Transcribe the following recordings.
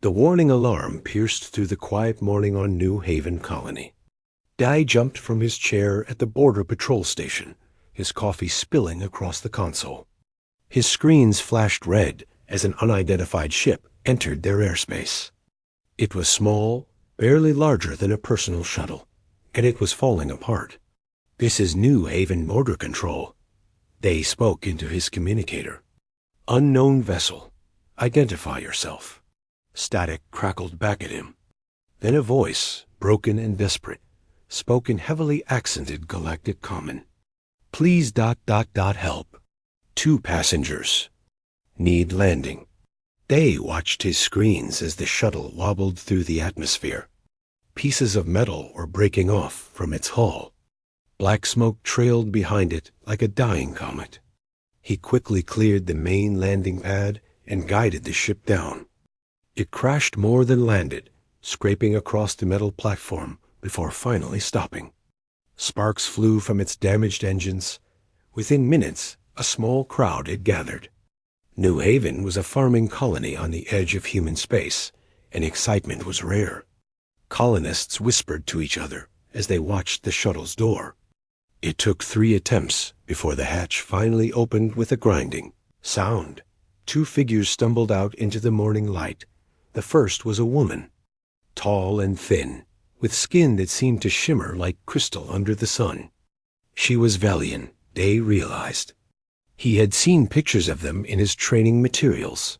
The warning alarm pierced through the quiet morning on New Haven Colony. Dai jumped from his chair at the border patrol station, his coffee spilling across the console. His screens flashed red as an unidentified ship entered their airspace. It was small, barely larger than a personal shuttle, and it was falling apart. "This is New Haven Border Control." They spoke into his communicator. "Unknown vessel. Identify yourself." Static crackled back at him. Then a voice, broken and desperate, spoke in heavily accented Galactic Common. "Please ... help. 2 passengers. Need landing." They watched his screens as the shuttle wobbled through the atmosphere. Pieces of metal were breaking off from its hull. Black smoke trailed behind it like a dying comet. He quickly cleared the main landing pad and guided the ship down. It crashed more than landed, scraping across the metal platform before finally stopping. Sparks flew from its damaged engines. Within minutes, a small crowd had gathered. New Haven was a farming colony on the edge of human space, and excitement was rare. Colonists whispered to each other as they watched the shuttle's door. It took 3 attempts before the hatch finally opened with a grinding sound. 2 figures stumbled out into the morning light. The first was a woman, tall and thin, with skin that seemed to shimmer like crystal under the sun. She was Velian, Day realized. He had seen pictures of them in his training materials.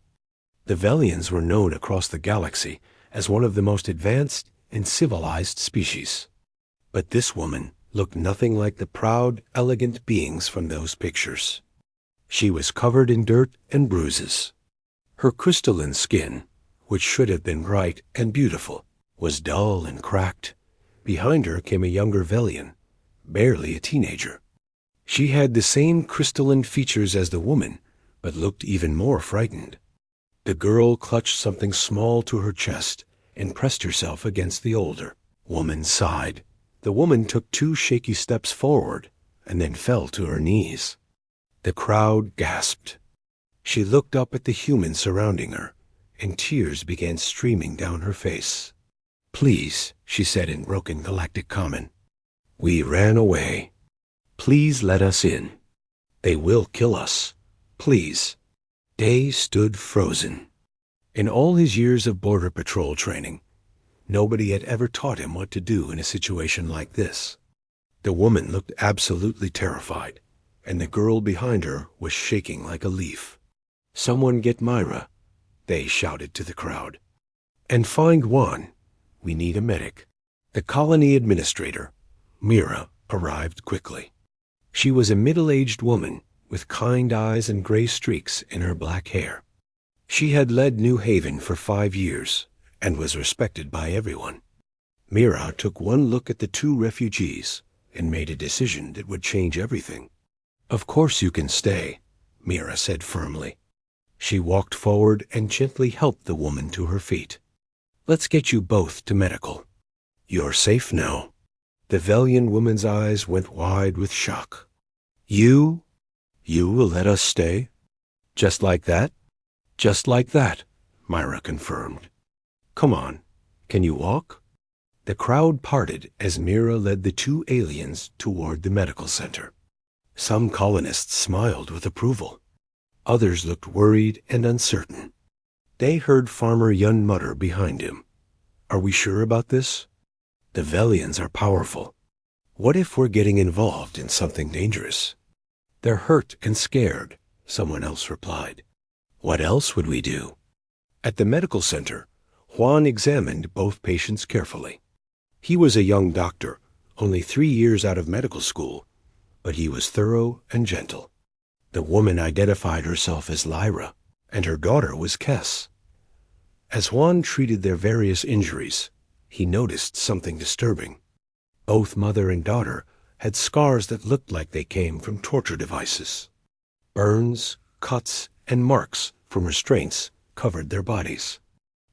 The Velians were known across the galaxy as one of the most advanced and civilized species. But this woman looked nothing like the proud, elegant beings from those pictures. She was covered in dirt and bruises. Her crystalline skin, which should have been bright and beautiful, was dull and cracked. Behind her came a younger Velian, barely a teenager. She had the same crystalline features as the woman, but looked even more frightened. The girl clutched something small to her chest and pressed herself against the older woman's side. The woman took 2 shaky steps forward and then fell to her knees. The crowd gasped. She looked up at the humans surrounding her, and tears began streaming down her face. "Please," she said in broken Galactic Common. "We ran away. Please let us in. They will kill us. Please." Day stood frozen. In all his years of border patrol training, nobody had ever taught him what to do in a situation like this. The woman looked absolutely terrified, and the girl behind her was shaking like a leaf. "Someone get Myra," they shouted to the crowd. "And find Juan. We need a medic." The colony administrator, Mira, arrived quickly. She was a middle-aged woman with kind eyes and gray streaks in her black hair. She had led New Haven for 5 years and was respected by everyone. Mira took one look at the 2 refugees and made a decision that would change everything. "Of course you can stay," Mira said firmly. She walked forward and gently helped the woman to her feet. "Let's get you both to medical. You're safe now." The Velian woman's eyes went wide with shock. You will let us stay?" "Just like that?" "Just like that," Myra confirmed. "Come on, can you walk?" The crowd parted as Mira led the 2 aliens toward the medical center. Some colonists smiled with approval. Others looked worried and uncertain. They heard Farmer Yun mutter behind him. "Are we sure about this? The Velians are powerful. What if we're getting involved in something dangerous?" "They're hurt and scared," someone else replied. "What else would we do?" At the medical center, Juan examined both patients carefully. He was a young doctor, only 3 years out of medical school, but he was thorough and gentle. The woman identified herself as Lyra, and her daughter was Kess. As Juan treated their various injuries, he noticed something disturbing. Both mother and daughter had scars that looked like they came from torture devices. Burns, cuts, and marks from restraints covered their bodies.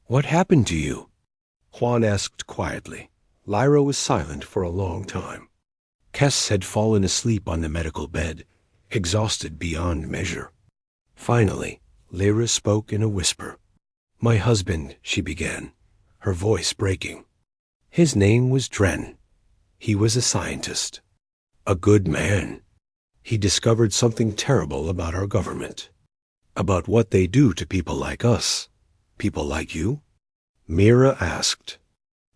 "What happened to you?" Juan asked quietly. Lyra was silent for a long time. Kess had fallen asleep on the medical bed, exhausted beyond measure. Finally, Lyra spoke in a whisper. My husband, she began, her voice breaking. His name was Dren. He was a scientist. A good man. He discovered something terrible about our government. About what they do to people like us. People like you? Mira asked.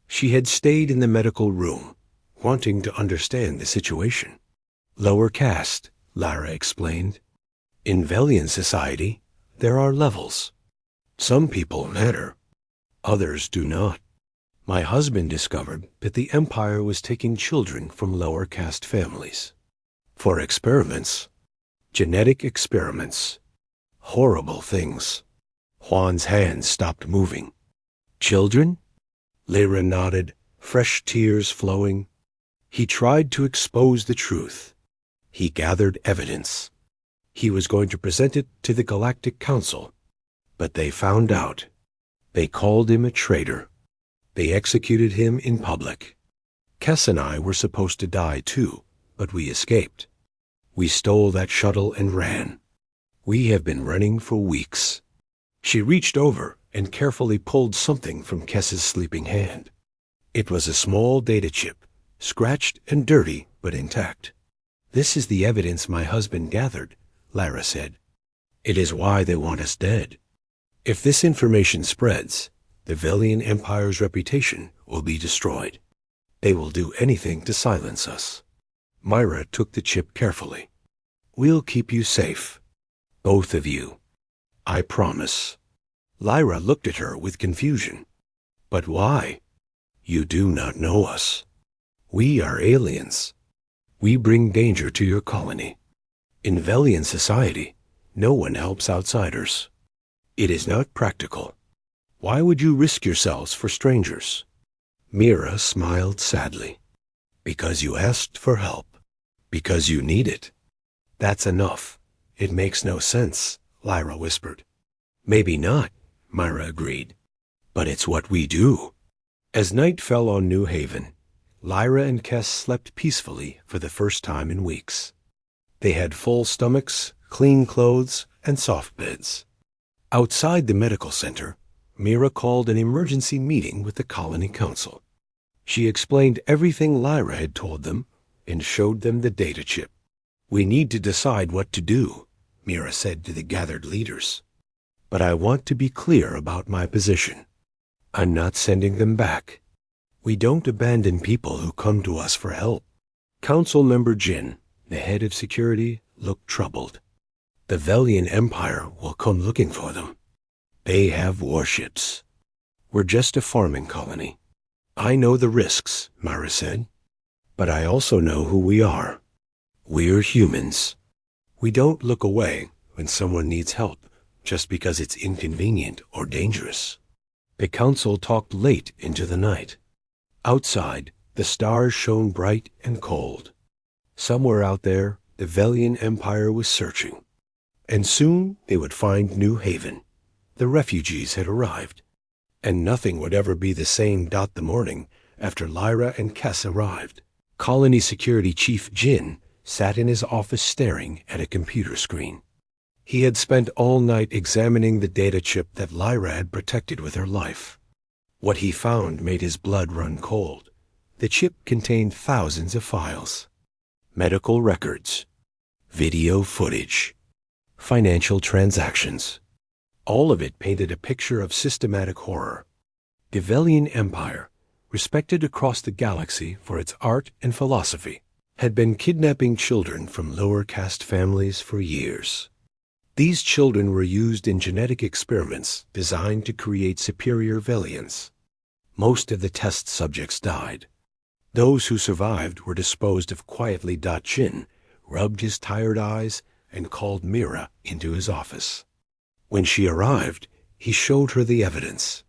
She had stayed in the medical room, wanting to understand the situation. Lower caste, Lara explained. In Velian society, there are levels. Some people matter. Others do not. My husband discovered that the Empire was taking children from lower caste families. For experiments. Genetic experiments. Horrible things. Juan's hands stopped moving. Children? Lyra nodded, fresh tears flowing. He tried to expose the truth. He gathered evidence. He was going to present it to the Galactic Council. But they found out. They called him a traitor. They executed him in public. Kess and I were supposed to die too, but we escaped. We stole that shuttle and ran. We have been running for weeks. She reached over and carefully pulled something from Kess's sleeping hand. It was a small data chip, scratched and dirty, but intact. This is the evidence my husband gathered, Lara said. It is why they want us dead. If this information spreads, the Velian Empire's reputation will be destroyed. They will do anything to silence us. Myra took the chip carefully. We'll keep you safe. Both of you. I promise. Lyra looked at her with confusion. But why? You do not know us. We are aliens. We bring danger to your colony. In Velian society, no one helps outsiders. It is not practical. Why would you risk yourselves for strangers? Mira smiled sadly. Because you asked for help. Because you need it. That's enough. It makes no sense, Lyra whispered. Maybe not, Myra agreed. But it's what we do. As night fell on New Haven, Lyra and Kess slept peacefully for the first time in weeks. They had full stomachs, clean clothes, and soft beds. Outside the medical center, Mira called an emergency meeting with the Colony Council. She explained everything Lyra had told them and showed them the data chip. We need to decide what to do, Mira said to the gathered leaders. But I want to be clear about my position. I'm not sending them back. We don't abandon people who come to us for help. Council member Jin, the head of security, looked troubled. The Velian Empire will come looking for them. They have warships. We're just a farming colony. I know the risks, Myra said. But I also know who we are. We're humans. We don't look away when someone needs help just because it's inconvenient or dangerous. The council talked late into the night. Outside, the stars shone bright and cold. Somewhere out there, the Velian Empire was searching. And soon they would find New Haven. The refugees had arrived. And nothing would ever be the same the morning after Lyra and Kess arrived. Colony Security Chief Jin sat in his office staring at a computer screen. He had spent all night examining the data chip that Lyra had protected with her life. What he found made his blood run cold. The chip contained thousands of files. Medical records, video footage, financial transactions. All of it painted a picture of systematic horror. The Velian Empire, respected across the galaxy for its art and philosophy, had been kidnapping children from lower caste families for years. These children were used in genetic experiments designed to create superior Velians. Most of the test subjects died. Those who survived were disposed of quietly. Jin rubbed his tired eyes and called Mira into his office. When she arrived, he showed her the evidence.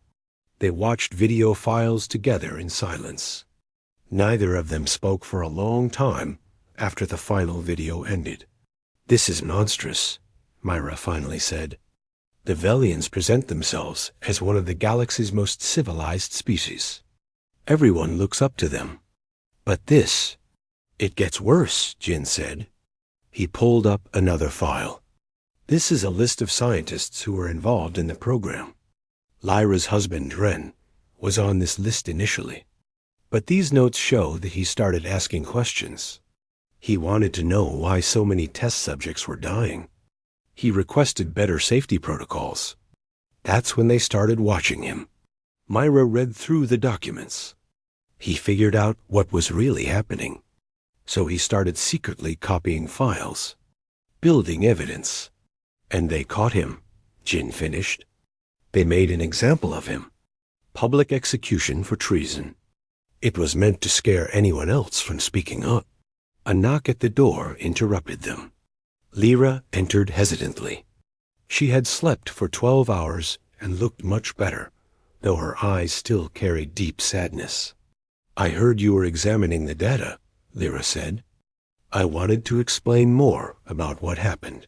They watched video files together in silence. Neither of them spoke for a long time after the final video ended. This is monstrous, Myra finally said. The Velians present themselves as one of the galaxy's most civilized species. Everyone looks up to them. But this, it gets worse, Jin said. He pulled up another file. This is a list of scientists who were involved in the program. Lyra's husband, Dren, was on this list initially. But these notes show that he started asking questions. He wanted to know why so many test subjects were dying. He requested better safety protocols. That's when they started watching him. Myra read through the documents. He figured out what was really happening. So he started secretly copying files, building evidence. And they caught him, Jin finished. They made an example of him. Public execution for treason. It was meant to scare anyone else from speaking up. A knock at the door interrupted them. Lyra entered hesitantly. She had slept for 12 hours and looked much better, though her eyes still carried deep sadness. "I heard you were examining the data," Lyra said. "I wanted to explain more about what happened,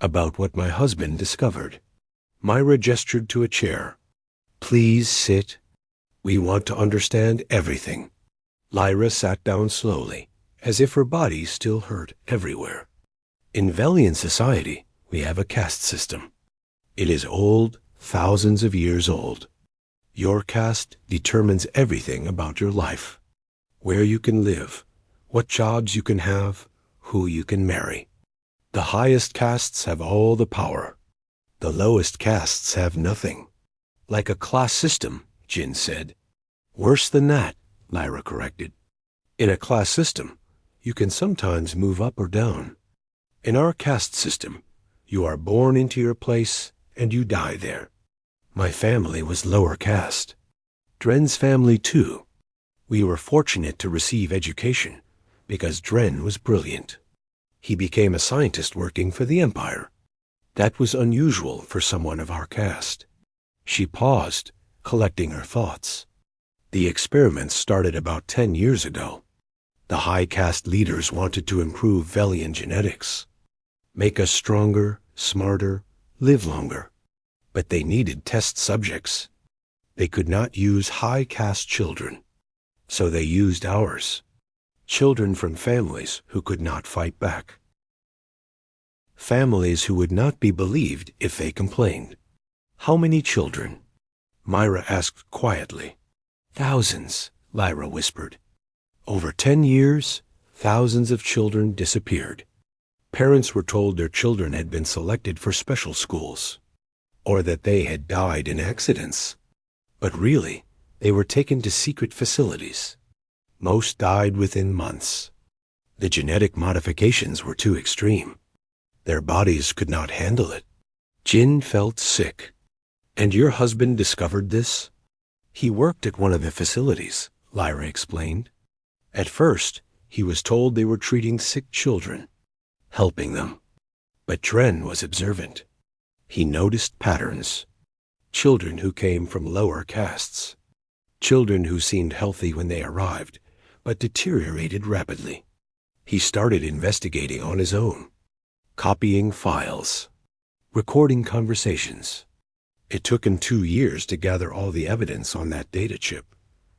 about what my husband discovered." Myra gestured to a chair. "Please sit. We want to understand everything." Lyra sat down slowly, as if her body still hurt everywhere. "In Velian society, we have a caste system. It is old, thousands of years old. Your caste determines everything about your life. Where you can live, what jobs you can have, who you can marry. The highest castes have all the power. The lowest castes have nothing. Like a class system," Jin said. "Worse than that," Lyra corrected. "In a class system, you can sometimes move up or down. In our caste system, you are born into your place and you die there. My family was lower caste. Dren's family too. We were fortunate to receive education because Dren was brilliant. He became a scientist working for the Empire. That was unusual for someone of our caste." She paused, collecting her thoughts. "The experiments started about 10 years ago. The high caste leaders wanted to improve Velian genetics, make us stronger, smarter, live longer. But they needed test subjects. They could not use high caste children. So they used ours. Children from families who could not fight back. Families who would not be believed if they complained." "How many children?" Myra asked quietly. "Thousands," Lyra whispered. "Over 10 years, thousands of children disappeared. Parents were told their children had been selected for special schools, or that they had died in accidents. But really, they were taken to secret facilities. Most died within months. The genetic modifications were too extreme. Their bodies could not handle it." Jin felt sick. "And your husband discovered this?" "He worked at one of the facilities," Lyra explained. "At first, he was told they were treating sick children, helping them. But Dren was observant. He noticed patterns. Children who came from lower castes. Children who seemed healthy when they arrived, but deteriorated rapidly. He started investigating on his own, copying files, recording conversations. It took him 2 years to gather all the evidence on that data chip.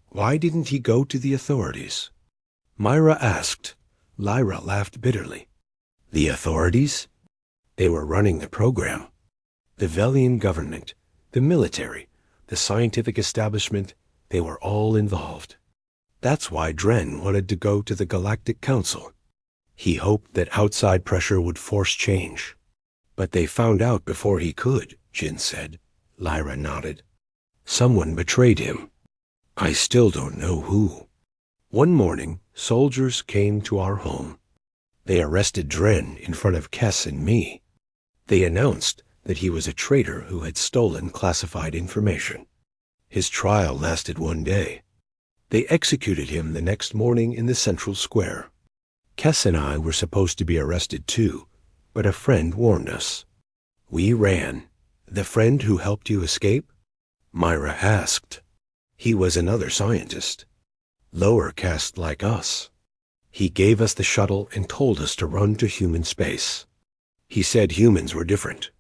Why didn't he go to the authorities?" Myra asked. Lyra laughed bitterly. "The authorities? They were running the program. The Velian government, the military, the scientific establishment, they were all involved. That's why Dren wanted to go to the Galactic Council. He hoped that outside pressure would force change. But they found out before he could," Jin said. Lyra nodded. "Someone betrayed him. I still don't know who. One morning, soldiers came to our home. They arrested Dren in front of Kess and me. They announced that he was a traitor who had stolen classified information. His trial lasted 1 day. They executed him the next morning in the central square. Kess and I were supposed to be arrested too, but a friend warned us. We ran. The friend who helped you escape?" Myra asked. "He was another scientist, lower caste like us. He gave us the shuttle and told us to run to human space. He said humans were different,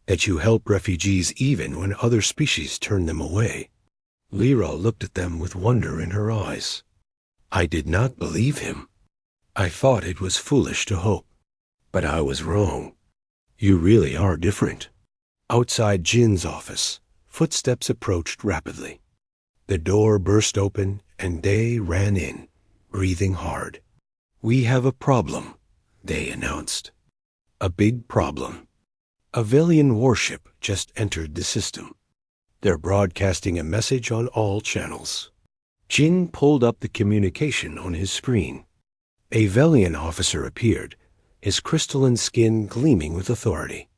that you help refugees even when other species turn them away." Lyra looked at them with wonder in her eyes. "I did not believe him. I thought it was foolish to hope. But I was wrong. You really are different." Outside Jin's office, Footsteps approached rapidly. The door burst open, and Day ran in, breathing hard. "We have a problem," Day announced. "A big problem. A Velian warship just entered the system. They're broadcasting a message on all channels." Jin pulled up the communication on his screen. A Velian officer appeared, his crystalline skin gleaming with authority.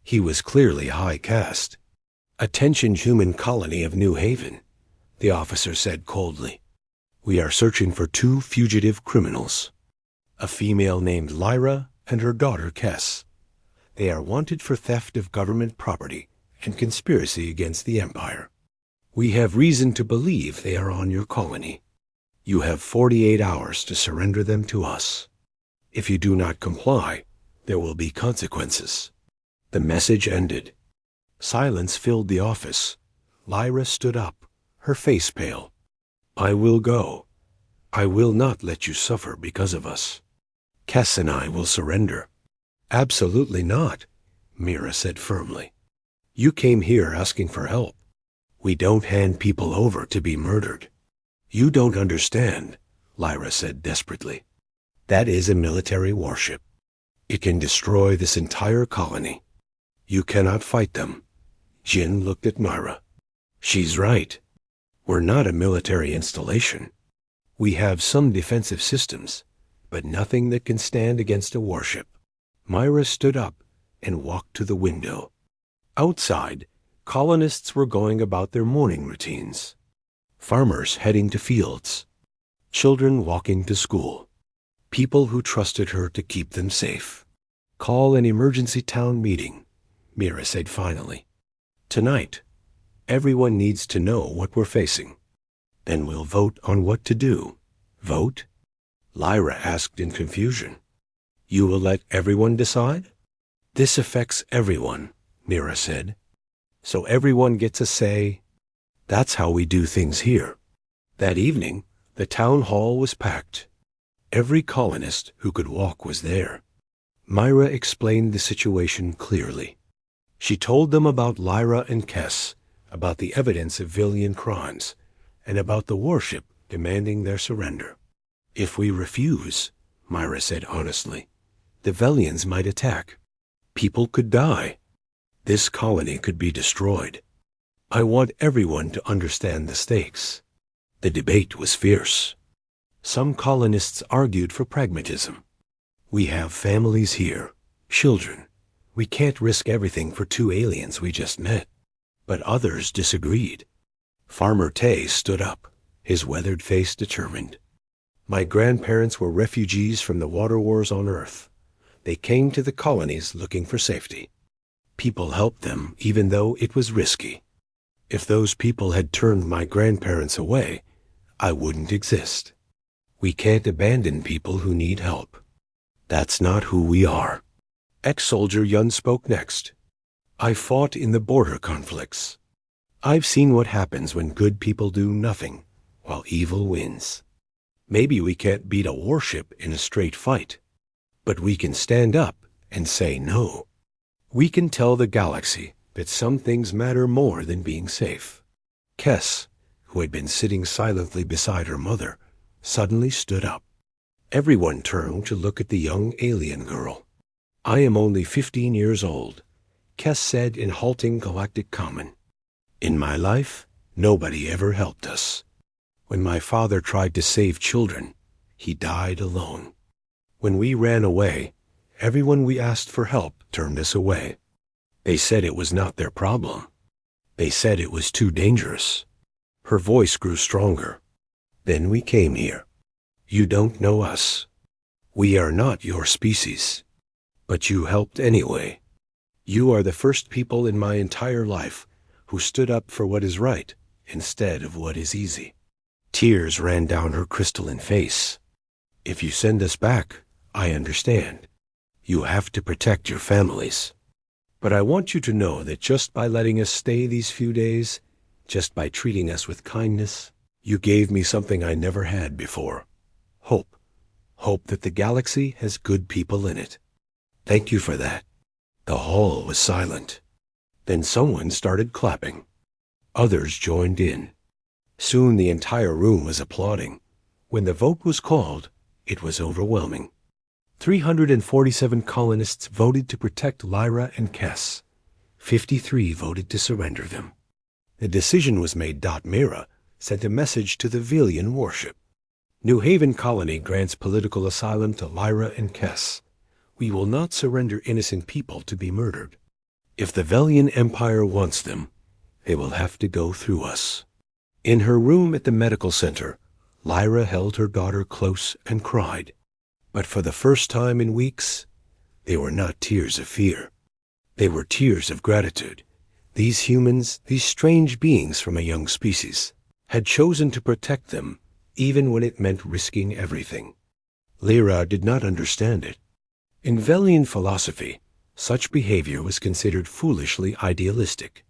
He was clearly high caste. "Attention, human colony of New Haven," the officer said coldly. "We are searching for 2 fugitive criminals. A female named Lyra and her daughter Kess. They are wanted for theft of government property and conspiracy against the Empire. We have reason to believe they are on your colony. You have 48 hours to surrender them to us. If you do not comply, there will be consequences." The message ended. Silence filled the office. Lyra stood up, her face pale. "I will go. I will not let you suffer because of us. Kess and I will surrender." "Absolutely not," Mira said firmly. "You came here asking for help. We don't hand people over to be murdered." "You don't understand," Lyra said desperately. "That is a military warship. It can destroy this entire colony. You cannot fight them." Jin looked at Myra. "She's right. We're not a military installation. We have some defensive systems, but nothing that can stand against a warship." Myra stood up and walked to the window. Outside, colonists were going about their morning routines. Farmers heading to fields. Children walking to school. People who trusted her to keep them safe. "Call an emergency town meeting," Mira said finally. "Tonight, everyone needs to know what we're facing. Then we'll vote on what to do." "Vote?" Lyra asked in confusion. "You will let everyone decide?" "This affects everyone," Mira said. "So everyone gets a say. That's how we do things here." That evening, the town hall was packed. Every colonist who could walk was there. Myra explained the situation clearly. She told them about Lyra and Kess, about the evidence of Velian crimes, and about the warship demanding their surrender. "If we refuse," Myra said honestly, "the Velians might attack. People could die. This colony could be destroyed. I want everyone to understand the stakes." The debate was fierce. Some colonists argued for pragmatism. "We have families here, children. We can't risk everything for 2 aliens we just met." But others disagreed. Farmer Tay stood up, his weathered face determined. "My grandparents were refugees from the water wars on Earth. They came to the colonies looking for safety. People helped them even though it was risky. If those people had turned my grandparents away, I wouldn't exist. We can't abandon people who need help. That's not who we are." Ex-soldier Yun spoke next. "I fought in the border conflicts. I've seen what happens when good people do nothing, while evil wins. Maybe we can't beat a warship in a straight fight, but we can stand up and say no. We can tell the galaxy that some things matter more than being safe." Kess, who had been sitting silently beside her mother, suddenly stood up. Everyone turned to look at the young alien girl. "I am only 15 years old," Kess said in halting galactic common. "In my life, nobody ever helped us. When my father tried to save children, he died alone. When we ran away, everyone we asked for help turned us away. They said it was not their problem. They said it was too dangerous." Her voice grew stronger. "Then we came here. You don't know us. We are not your species. But you helped anyway. You are the first people in my entire life who stood up for what is right instead of what is easy." Tears ran down her crystalline face. "If you send us back, I understand. You have to protect your families. But I want you to know that just by letting us stay these few days, just by treating us with kindness, you gave me something I never had before. Hope. Hope that the galaxy has good people in it. Thank you for that." The hall was silent. Then someone started clapping. Others joined in. Soon the entire room was applauding. When the vote was called, it was overwhelming. 347 colonists voted to protect Lyra and Kess. 53 voted to surrender them. The decision was made. Mira sent a message to the Velian warship. New Haven colony grants political asylum to Lyra and Kess. We will not surrender innocent people to be murdered. If the Velian Empire wants them, they will have to go through us. In her room at the medical center, Lyra held her daughter close and cried. But for the first time in weeks, they were not tears of fear. They were tears of gratitude. These humans, these strange beings from a young species, had chosen to protect them, even when it meant risking everything. Lyra did not understand it. In Velian philosophy, such behavior was considered foolishly idealistic.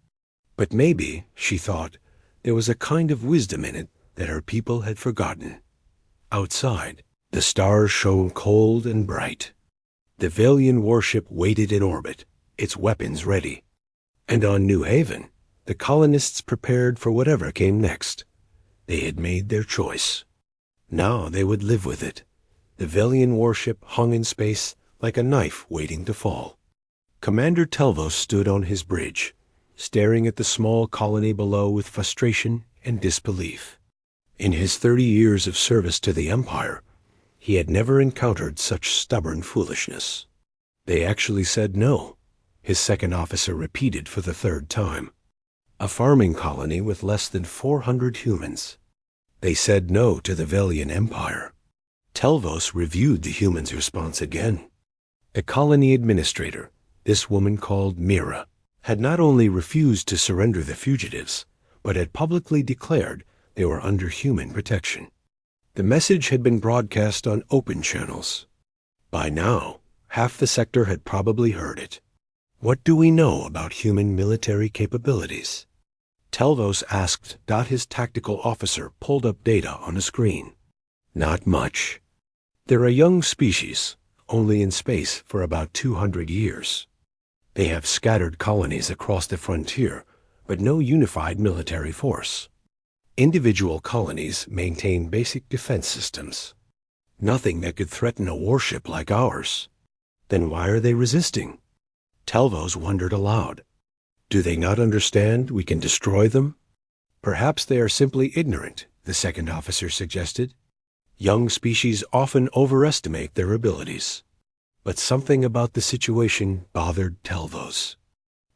But maybe, she thought, there was a kind of wisdom in it that her people had forgotten. Outside, the stars shone cold and bright. The Velian warship waited in orbit, its weapons ready. And on New Haven, the colonists prepared for whatever came next. They had made their choice. Now they would live with it. The Velian warship hung in space like a knife waiting to fall. Commander Telvos stood on his bridge, staring at the small colony below with frustration and disbelief. In his 30 years of service to the Empire, he had never encountered such stubborn foolishness. They actually said no, his second officer repeated for the third time. A farming colony with less than 400 humans. They said no to the Velian Empire. Telvos reviewed the humans' response again. A colony administrator, this woman called Mira, had not only refused to surrender the fugitives, but had publicly declared they were under human protection. The message had been broadcast on open channels. By now, half the sector had probably heard it. What do we know about human military capabilities? Telvos asked. His tactical officer pulled up data on a screen. Not much. They're a young species, only in space for about 200 years. They have scattered colonies across the frontier, but no unified military force. Individual colonies maintain basic defense systems. Nothing that could threaten a warship like ours. Then why are they resisting? Telvos wondered aloud. Do they not understand we can destroy them? Perhaps they are simply ignorant, the second officer suggested. Young species often overestimate their abilities. But something about the situation bothered Telvos.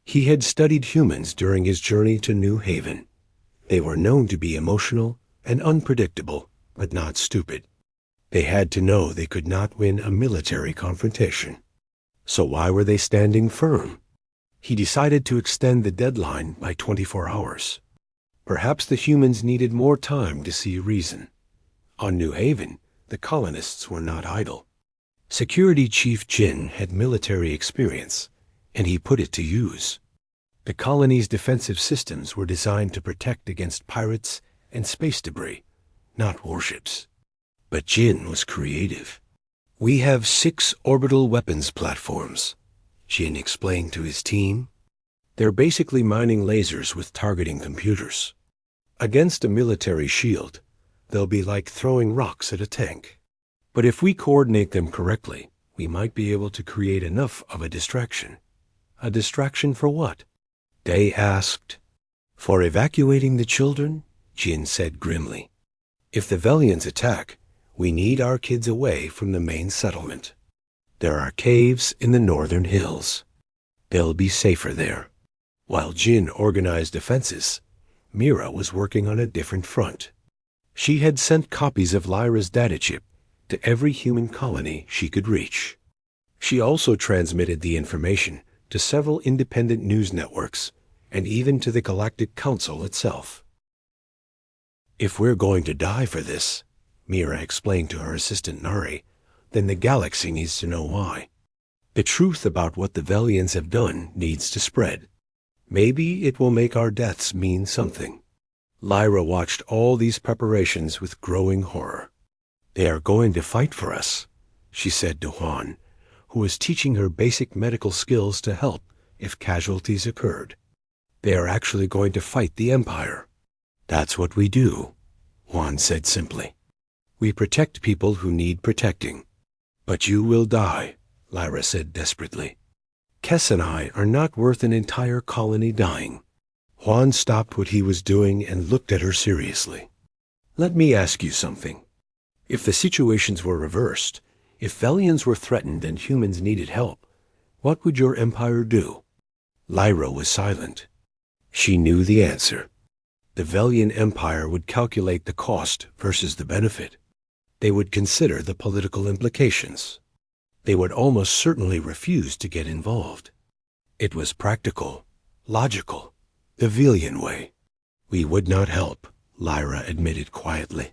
He had studied humans during his journey to New Haven. They were known to be emotional and unpredictable, but not stupid. They had to know they could not win a military confrontation. So why were they standing firm? He decided to extend the deadline by 24 hours. Perhaps the humans needed more time to see reason. On New Haven, the colonists were not idle. Security Chief Jin had military experience, and he put it to use. The colony's defensive systems were designed to protect against pirates and space debris, not warships. But Jin was creative. We have 6 orbital weapons platforms, Jin explained to his team. They're basically mining lasers with targeting computers. Against a military shield, they'll be like throwing rocks at a tank. But if we coordinate them correctly, we might be able to create enough of a distraction. A distraction for what? Day asked. For evacuating the children, Jin said grimly. If the Velians attack, we need our kids away from the main settlement. There are caves in the northern hills. They'll be safer there. While Jin organized defenses, Mira was working on a different front. She had sent copies of Lyra's data chip to every human colony she could reach. She also transmitted the information to several independent news networks and even to the Galactic Council itself. If we're going to die for this, Mira explained to her assistant Nari, then the galaxy needs to know why. The truth about what the Velians have done needs to spread. Maybe it will make our deaths mean something. Lyra watched all these preparations with growing horror. They are going to fight for us, she said to Juan, who was teaching her basic medical skills to help if casualties occurred. They are actually going to fight the Empire. That's what we do, Juan said simply. We protect people who need protecting. But you will die, Lyra said desperately. Kess and I are not worth an entire colony dying. Juan stopped what he was doing and looked at her seriously. Let me ask you something. If the situations were reversed, if Velians were threatened and humans needed help, what would your empire do? Lyra was silent. She knew the answer. The Velian Empire would calculate the cost versus the benefit. They would consider the political implications. They would almost certainly refuse to get involved. It was practical, logical, the Velian way. We would not help, Lyra admitted quietly.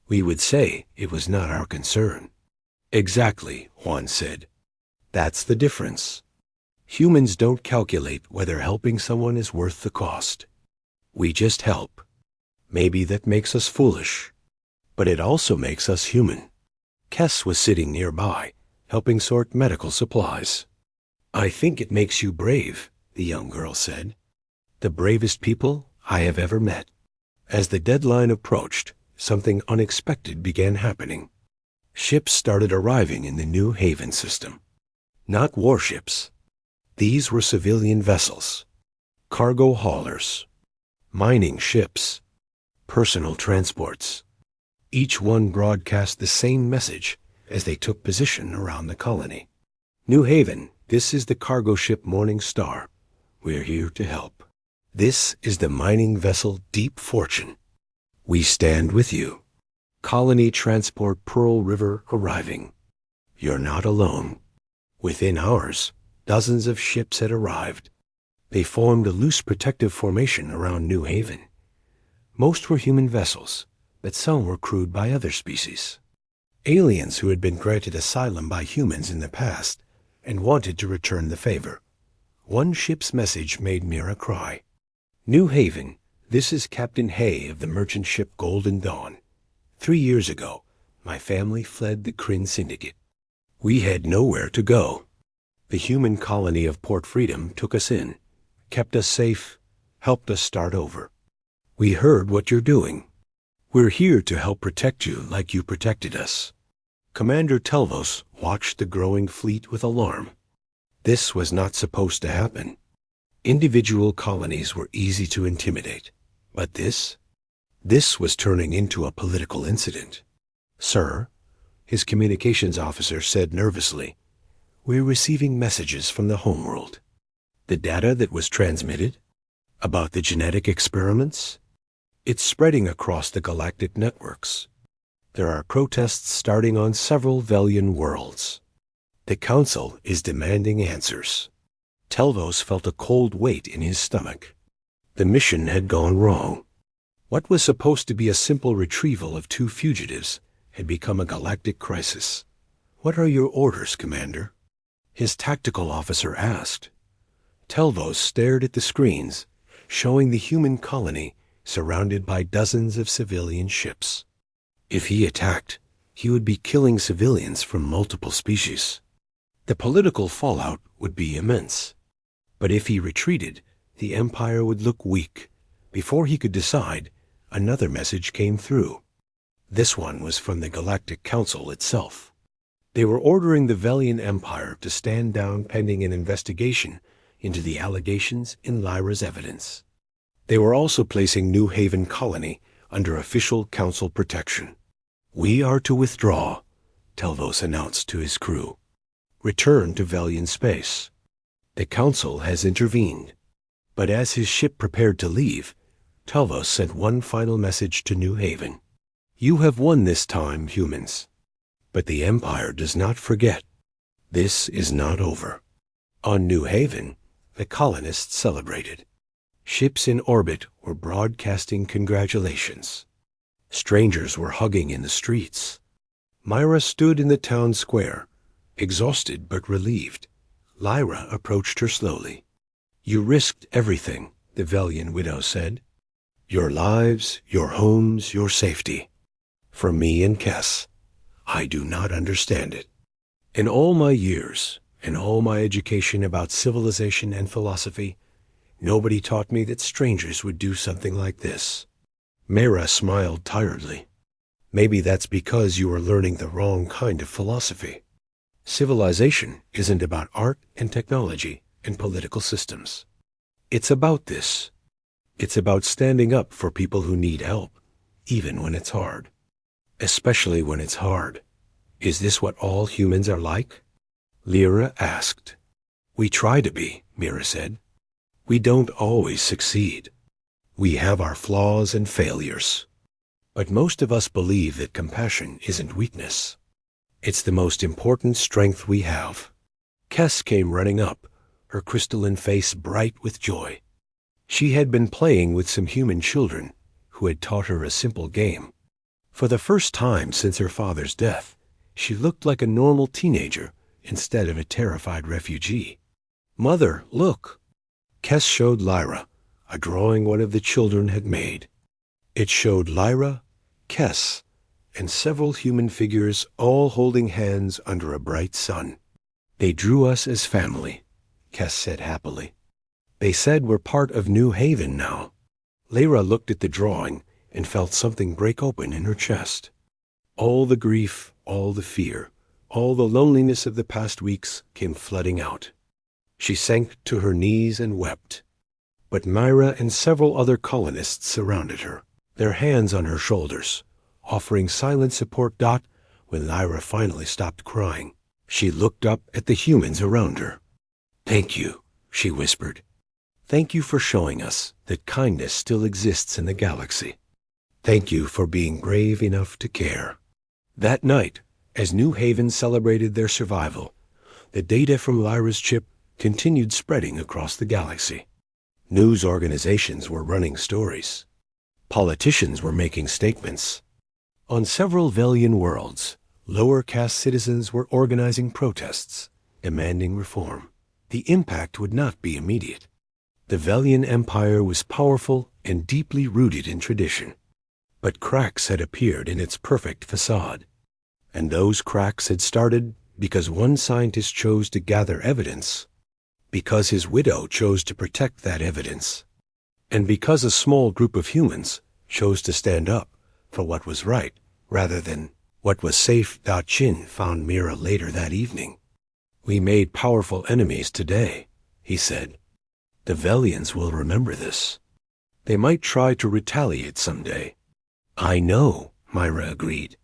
We would say it was not our concern. Exactly, Juan said. That's the difference. Humans don't calculate whether helping someone is worth the cost. We just help. Maybe that makes us foolish, but it also makes us human. Kess was sitting nearby, helping sort medical supplies. I think it makes you brave, the young girl said. The bravest people I have ever met. As the deadline approached, something unexpected began happening. Ships started arriving in the New Haven system. Not warships. These were civilian vessels, cargo haulers, mining ships, personal transports. Each one broadcast the same message as they took position around the colony. New Haven, this is the cargo ship Morning Star. We're here to help. This is the mining vessel Deep Fortune. We stand with you. Colony transport Pearl River arriving. You're not alone. Within hours, dozens of ships had arrived. They formed a loose protective formation around New Haven. Most were human vessels, but some were crewed by other species. Aliens who had been granted asylum by humans in the past and wanted to return the favor. One ship's message made Mira cry. New Haven, this is Captain Hay of the merchant ship Golden Dawn. 3 years ago, my family fled the Kryn Syndicate. We had nowhere to go. The human colony of Port Freedom took us in, kept us safe, helped us start over. We heard what you're doing. We're here to help protect you like you protected us. Commander Telvos watched the growing fleet with alarm. This was not supposed to happen. Individual colonies were easy to intimidate, but this was turning into a political incident. Sir, his communications officer said nervously, we're receiving messages from the homeworld. The data that was transmitted? About the genetic experiments? It's spreading across the galactic networks. There are protests starting on several Velian worlds. The Council is demanding answers. Telvos felt a cold weight in his stomach. The mission had gone wrong. What was supposed to be a simple retrieval of 2 fugitives had become a galactic crisis. What are your orders, Commander? His tactical officer asked. Telvos stared at the screens, showing the human colony surrounded by dozens of civilian ships. If he attacked, he would be killing civilians from multiple species. The political fallout would be immense. But if he retreated, the Empire would look weak. Before he could decide, another message came through. This one was from the Galactic Council itself. They were ordering the Velian Empire to stand down pending an investigation into the allegations in Lyra's evidence. They were also placing New Haven Colony under official council protection. We are to withdraw, Telvos announced to his crew. Return to Velian space. The council has intervened. But as his ship prepared to leave, Telvos sent one final message to New Haven. You have won this time, humans. But the Empire does not forget. This is not over. On New Haven, the colonists celebrated. Ships in orbit were broadcasting congratulations. Strangers were hugging in the streets. Myra stood in the town square, exhausted but relieved. Lyra approached her slowly. You risked everything, the Velian widow said. Your lives, your homes, your safety. For me and Kess, I do not understand it. In all my years, in all my education about civilization and philosophy, Nobody taught me that strangers would do something like this. Mera smiled tiredly. Maybe that's because you are learning the wrong kind of philosophy. Civilization isn't about art and technology and political systems. It's about this. It's about standing up for people who need help, even when it's hard. Especially when it's hard. Is this what all humans are like? Lyra asked. We try to be, Mera said. We don't always succeed. We have our flaws and failures. But most of us believe that compassion isn't weakness. It's the most important strength we have. Kes came running up, her crystalline face bright with joy. She had been playing with some human children who had taught her a simple game. For the first time since her father's death, she looked like a normal teenager instead of a terrified refugee. Mother, look! Kes showed Lyra a drawing one of the children had made. It showed Lyra, Kes, and several human figures all holding hands under a bright sun. They drew us as family, Kes said happily. They said we're part of New Haven now. Lyra looked at the drawing and felt something break open in her chest. All the grief, all the fear, all the loneliness of the past weeks came flooding out. She sank to her knees and wept. But Myra and several other colonists surrounded her, their hands on her shoulders, offering silent support. When Lyra finally stopped crying, she looked up at the humans around her. Thank you, she whispered. Thank you for showing us that kindness still exists in the galaxy. Thank you for being brave enough to care. That night, as New Haven celebrated their survival, the data from Lyra's chip continued spreading across the galaxy. News organizations were running stories. Politicians were making statements. On several Velian worlds, lower caste citizens were organizing protests, demanding reform. The impact would not be immediate. The Velian Empire was powerful and deeply rooted in tradition. But cracks had appeared in its perfect facade. And those cracks had started because one scientist chose to gather evidence, because his widow chose to protect that evidence, and because a small group of humans chose to stand up for what was right rather than what was safe. Chin found Mira later that evening. We made powerful enemies today, he said. The Velians will remember this. They might try to retaliate someday. I know, Myra agreed.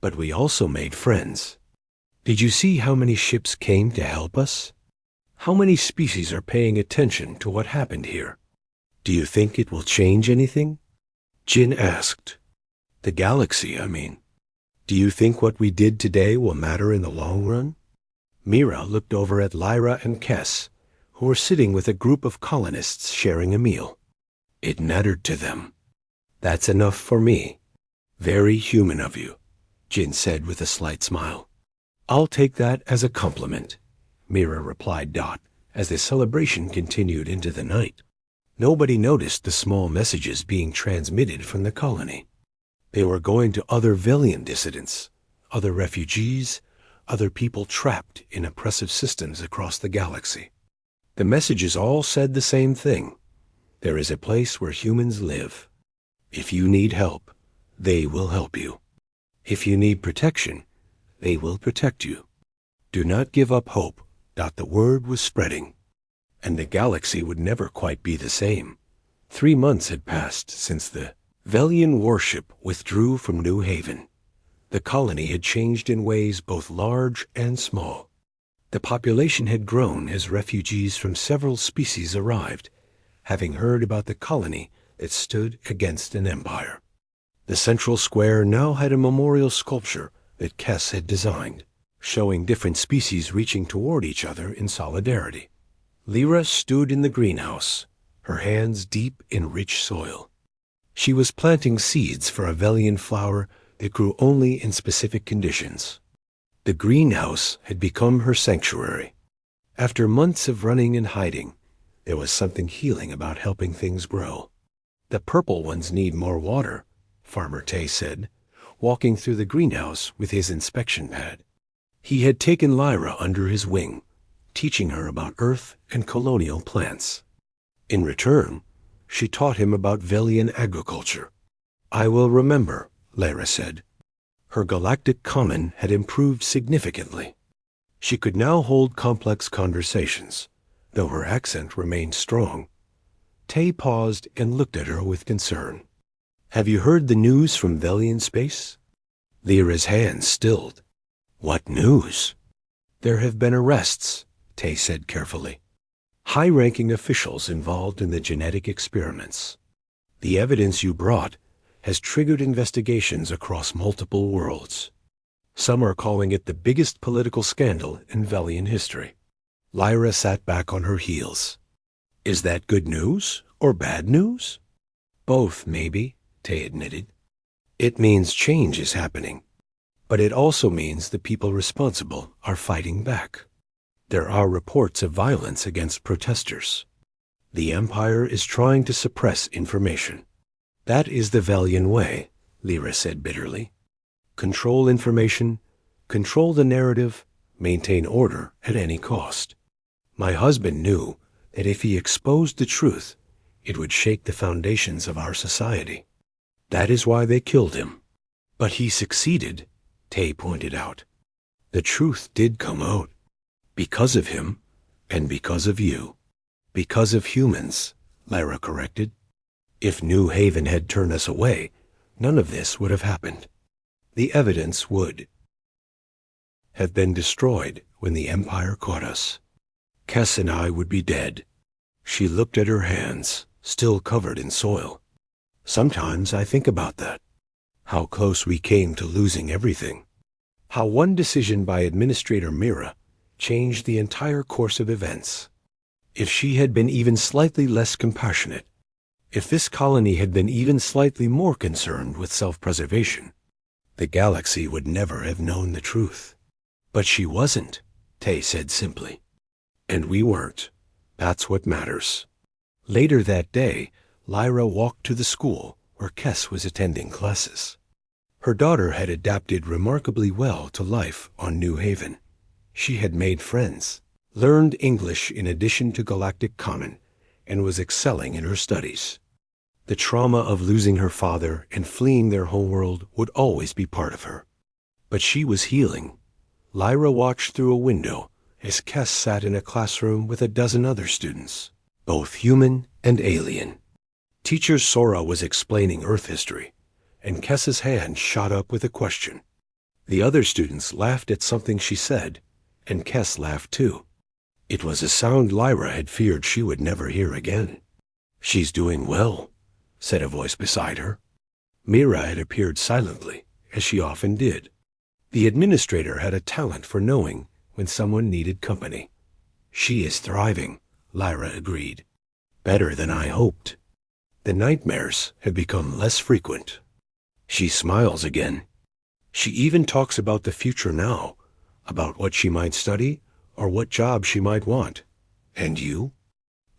But we also made friends. Did you see how many ships came to help us? How many species are paying attention to what happened here? Do you think it will change anything? Jin asked. The galaxy, I mean. Do you think what we did today will matter in the long run? Mira looked over at Lyra and Kes, who were sitting with a group of colonists sharing a meal. It mattered to them. That's enough for me. Very human of you, Jin said with a slight smile. I'll take that as a compliment, Mira replied. As the celebration continued into the night. Nobody noticed the small messages being transmitted from the colony. They were going to other Velian dissidents, other refugees, other people trapped in oppressive systems across the galaxy. The messages all said the same thing. There is a place where humans live. If you need help, they will help you. If you need protection, they will protect you. Do not give up hope. The word was spreading, and the galaxy would never quite be the same. 3 months had passed since the Velian warship withdrew from New Haven. The colony had changed in ways both large and small. The population had grown as refugees from several species arrived, having heard about the colony that stood against an empire. The central square now had a memorial sculpture that Kes had designed, showing different species reaching toward each other in solidarity. Lyra stood in the greenhouse, her hands deep in rich soil. She was planting seeds for a Velian flower that grew only in specific conditions. The greenhouse had become her sanctuary. After months of running and hiding, there was something healing about helping things grow. The purple ones need more water, Farmer Tay said, walking through the greenhouse with his inspection pad. He had taken Lyra under his wing, teaching her about Earth and colonial plants. In return, she taught him about Velian agriculture. "I will remember," Lyra said. Her galactic common had improved significantly. She could now hold complex conversations, though her accent remained strong. Tay paused and looked at her with concern. "Have you heard the news from Velian space?" Lyra's hands stilled. "What news?" "There have been arrests," Tay said carefully. "High-ranking officials involved in the genetic experiments. The evidence you brought has triggered investigations across multiple worlds. Some are calling it the biggest political scandal in Velian history." Lyra sat back on her heels. "Is that good news or bad news?" "Both, maybe," Tay admitted. "It means change is happening, but it also means the people responsible are fighting back. There are reports of violence against protesters. The Empire is trying to suppress information." "That is the Velian way," Lyra said bitterly. "Control information, control the narrative, maintain order at any cost. My husband knew that if he exposed the truth, it would shake the foundations of our society. That is why they killed him." "But he succeeded," Tay pointed out. "The truth did come out. Because of him, and because of you." "Because of humans," Lyra corrected. "If New Haven had turned us away, none of this would have happened. The evidence would have been destroyed when the Empire caught us. Kes and I would be dead." She looked at her hands, still covered in soil. "Sometimes I think about that. How close we came to losing everything. How one decision by Administrator Mira changed the entire course of events. If she had been even slightly less compassionate, if this colony had been even slightly more concerned with self-preservation, the galaxy would never have known the truth. But she wasn't," Tay said simply. "And we weren't. That's what matters." Later that day, Lyra walked to the school where Kes was attending classes. Her daughter had adapted remarkably well to life on New Haven. She had made friends, learned English in addition to Galactic Common, and was excelling in her studies. The trauma of losing her father and fleeing their homeworld would always be part of her. But she was healing. Lyra watched through a window as Kes sat in a classroom with a dozen other students, both human and alien. Teacher Sora was explaining Earth history, and Kes's hand shot up with a question. The other students laughed at something she said, and Kes laughed too. It was a sound Lyra had feared she would never hear again. "She's doing well," said a voice beside her. Mira had appeared silently, as she often did. The administrator had a talent for knowing when someone needed company. "She is thriving," Lyra agreed. "Better than I hoped. The nightmares have become less frequent. She smiles again. She even talks about the future now, about what she might study or what job she might want." "And you?"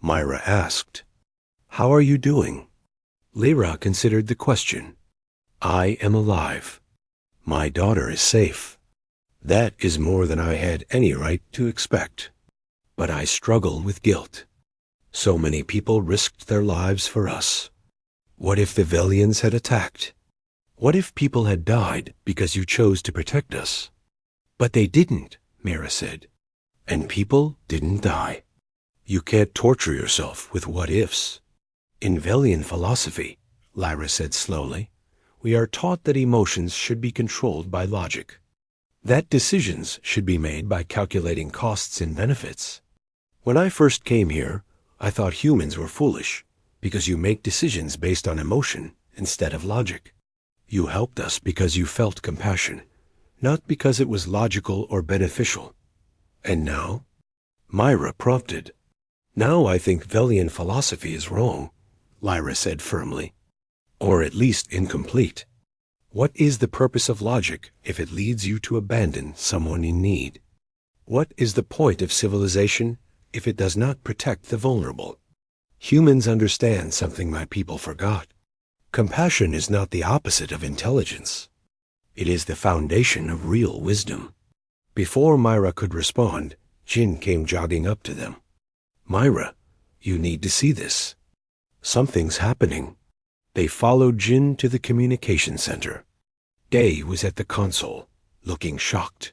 Myra asked. "How are you doing?" Lyra considered the question. "I am alive. My daughter is safe. That is more than I had any right to expect. But I struggle with guilt. So many people risked their lives for us. What if the Velians had attacked? What if people had died because you chose to protect us?" "But they didn't," Mira said. "And people didn't die. You can't torture yourself with what-ifs. In Velian philosophy," Lyra said slowly, "we are taught that emotions should be controlled by logic. That decisions should be made by calculating costs and benefits. When I first came here, I thought humans were foolish because you make decisions based on emotion instead of logic. You helped us because you felt compassion, not because it was logical or beneficial. And now?" Myra prompted. "Now I think Velian philosophy is wrong," Lyra said firmly. "Or at least incomplete. What is the purpose of logic if it leads you to abandon someone in need? What is the point of civilization if it does not protect the vulnerable? Humans understand something my people forgot. Compassion is not the opposite of intelligence. It is the foundation of real wisdom." Before Myra could respond, Jin came jogging up to them. "Myra, You need to see this. Something's happening. They followed Jin to the communication center. Day was at the console, looking shocked.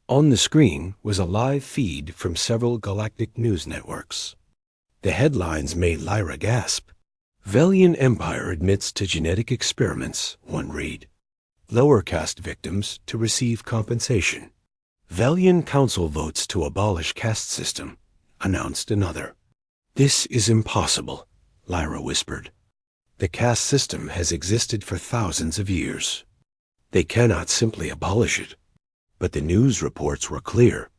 On the screen was a live feed from several galactic news networks. The headlines made Lyra gasp. Velian Empire admits to genetic experiments, one read. Lower caste victims to receive compensation. Velian Council votes to abolish caste system, announced another. This is impossible, Lyra whispered. The caste system has existed for thousands of years. They cannot simply abolish it. But the news reports were clear.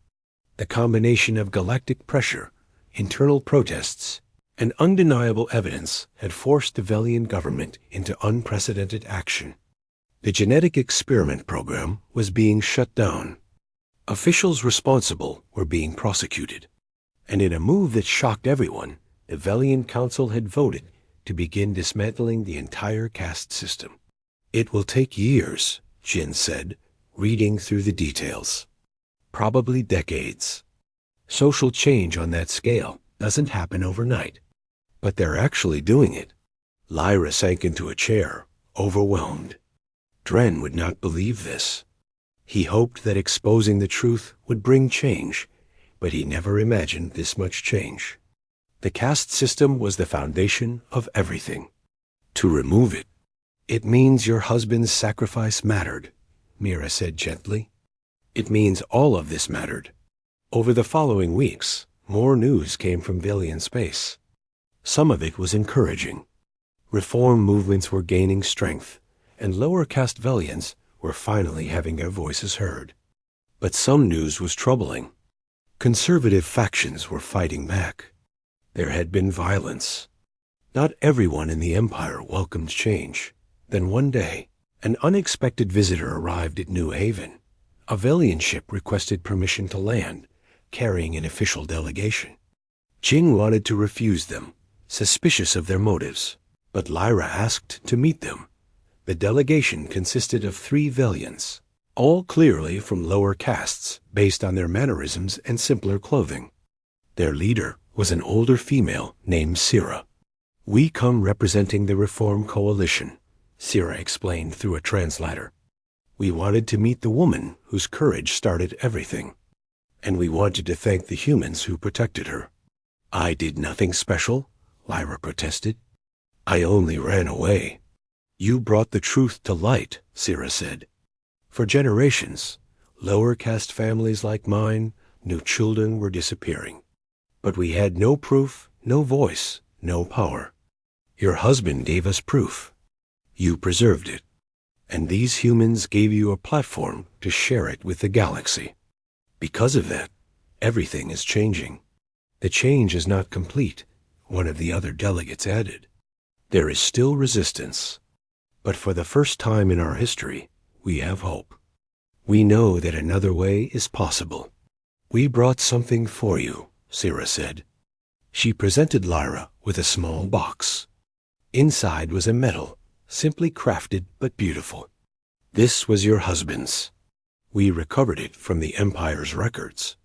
The combination of galactic pressure, internal protests, and undeniable evidence had forced the Velian government into unprecedented action. The genetic experiment program was being shut down. Officials responsible were being prosecuted. And in a move that shocked everyone, the Velian Council had voted to begin dismantling the entire caste system. It will take years, Jin said, reading through the details. Probably decades. Social change on that scale doesn't happen overnight. But they're actually doing it. Lyra sank into a chair, overwhelmed. Dren would not believe this. He hoped that exposing the truth would bring change, but he never imagined this much change. The caste system was the foundation of everything. To remove it, it means your husband's sacrifice mattered, Mira said gently. It means all of this mattered. Over the following weeks, more news came from Velian space. Some of it was encouraging. Reform movements were gaining strength, and lower caste Velians were finally having their voices heard. But some news was troubling. Conservative factions were fighting back. There had been violence. Not everyone in the Empire welcomed change. Then one day, an unexpected visitor arrived at New Haven. A Velian ship requested permission to land, carrying an official delegation. Jing wanted to refuse them, suspicious of their motives, but Lyra asked to meet them. The delegation consisted of 3 Velians, all clearly from lower castes based on their mannerisms and simpler clothing. Their leader was an older female named Sira. We come representing the Reform Coalition, Sira explained through a translator. We wanted to meet the woman whose courage started everything, and we wanted to thank the humans who protected her. I did nothing special, Lyra protested. I only ran away. You brought the truth to light, Sira said. For generations, lower caste families like mine knew children were disappearing. But we had no proof, no voice, no power. Your husband gave us proof. You preserved it. And these humans gave you a platform to share it with the galaxy. Because of that, everything is changing. The change is not complete, one of the other delegates added. There is still resistance. But for the first time in our history, we have hope. We know that another way is possible. We brought something for you, Sira said. She presented Lyra with a small box. Inside was a medal, simply crafted but beautiful. This was your husband's. We recovered it from the Empire's records.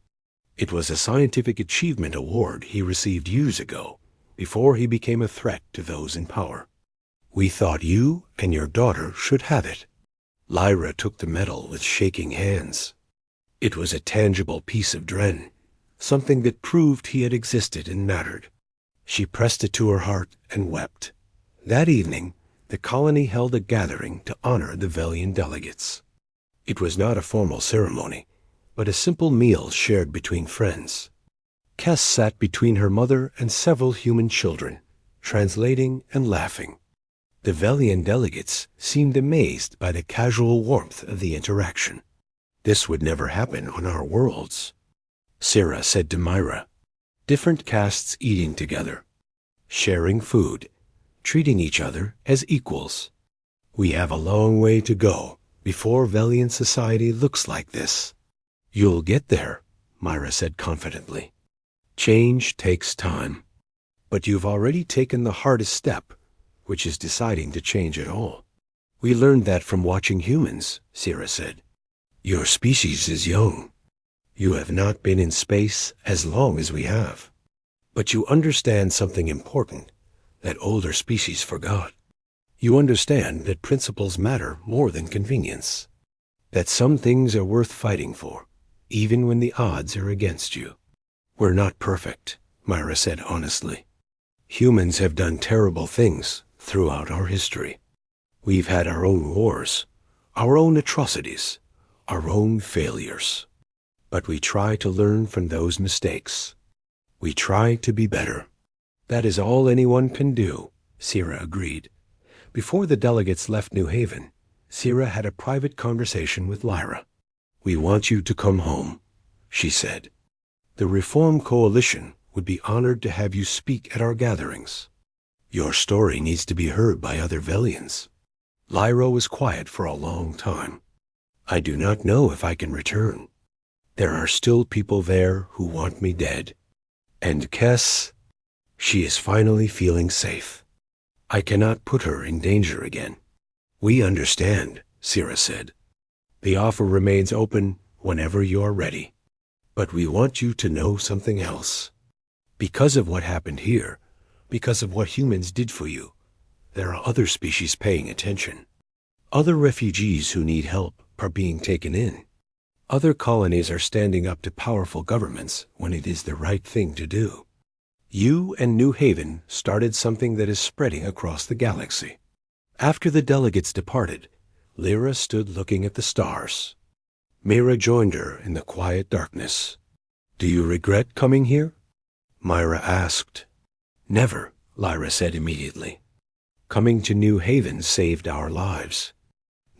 It was a scientific achievement award he received years ago, before he became a threat to those in power. We thought you and your daughter should have it. Lyra took the medal with shaking hands. It was a tangible piece of Dren, something that proved he had existed and mattered. She pressed it to her heart and wept. That evening, the colony held a gathering to honor the Velian delegates. It was not a formal ceremony, but a simple meal shared between friends. Kes sat between her mother and several human children, translating and laughing. The Velian delegates seemed amazed by the casual warmth of the interaction. This would never happen on our worlds. Sira said to Myra, different castes eating together, sharing food, treating each other as equals. We have a long way to go before Velian society looks like this. You'll get there, Myra said confidently. Change takes time. But you've already taken the hardest step, which is deciding to change it all. We learned that from watching humans, Sira said. Your species is young. You have not been in space as long as we have. But you understand something important that older species forgot. You understand that principles matter more than convenience, that some things are worth fighting for, even when the odds are against you. We're not perfect, Myra said honestly. Humans have done terrible things throughout our history. We've had our own wars, our own atrocities, our own failures. But we try to learn from those mistakes. We try to be better. That is all anyone can do, Sierra agreed. Before the delegates left New Haven, Sierra had a private conversation with Lyra. "We want you to come home," she said. "The Reform Coalition would be honored to have you speak at our gatherings. Your story needs to be heard by other Velians." Lyra was quiet for a long time. "I do not know if I can return. There are still people there who want me dead. And Kess, she is finally feeling safe. I cannot put her in danger again." "We understand," Sierra said. "The offer remains open whenever you are ready. But we want you to know something else. Because of what happened here, because of what humans did for you, there are other species paying attention. Other refugees who need help are being taken in. Other colonies are standing up to powerful governments when it is the right thing to do. You and New Haven started something that is spreading across the galaxy." After the delegates departed, Lyra stood looking at the stars. Myra joined her in the quiet darkness. "Do you regret coming here?" Myra asked. "Never," Lyra said immediately. "Coming to New Haven saved our lives.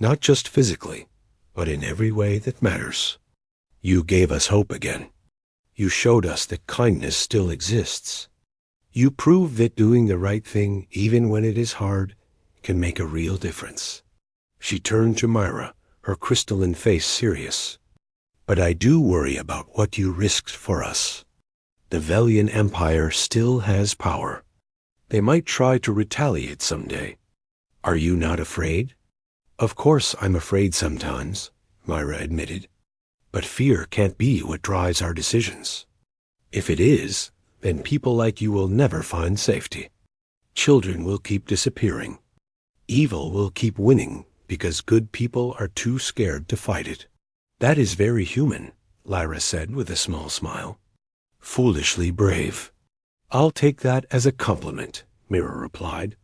Not just physically, but in every way that matters. You gave us hope again. You showed us that kindness still exists. You proved that doing the right thing, even when it is hard, can make a real difference." She turned to Myra, her crystalline face serious. "But I do worry about what you risked for us. The Velian Empire still has power. They might try to retaliate someday. Are you not afraid?" "Of course I'm afraid sometimes," Myra admitted. "But fear can't be what drives our decisions. If it is, then people like you will never find safety. Children will keep disappearing. Evil will keep winning because good people are too scared to fight it." "That is very human," Lyra said with a small smile. "Foolishly brave." "I'll take that as a compliment," Myra replied.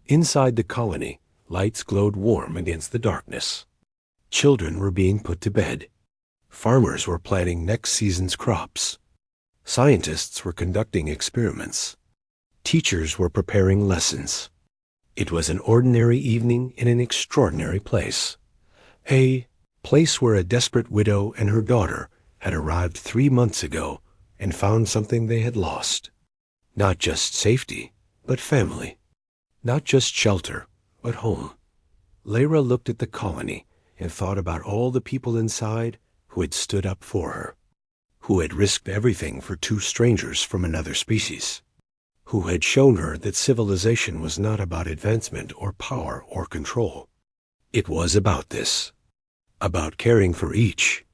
Inside the colony, lights glowed warm against the darkness. Children were being put to bed. Farmers were planting next season's crops. Scientists were conducting experiments. Teachers were preparing lessons. It was an ordinary evening in an extraordinary place. A place where a desperate widow and her daughter had arrived 3 months ago and found something they had lost. Not just safety, but family. Not just shelter, but home. Lyra looked at the colony and thought about all the people inside who had stood up for her, who had risked everything for 2 strangers from another species, who had shown her that civilization was not about advancement or power or control. It was about this, about caring for each,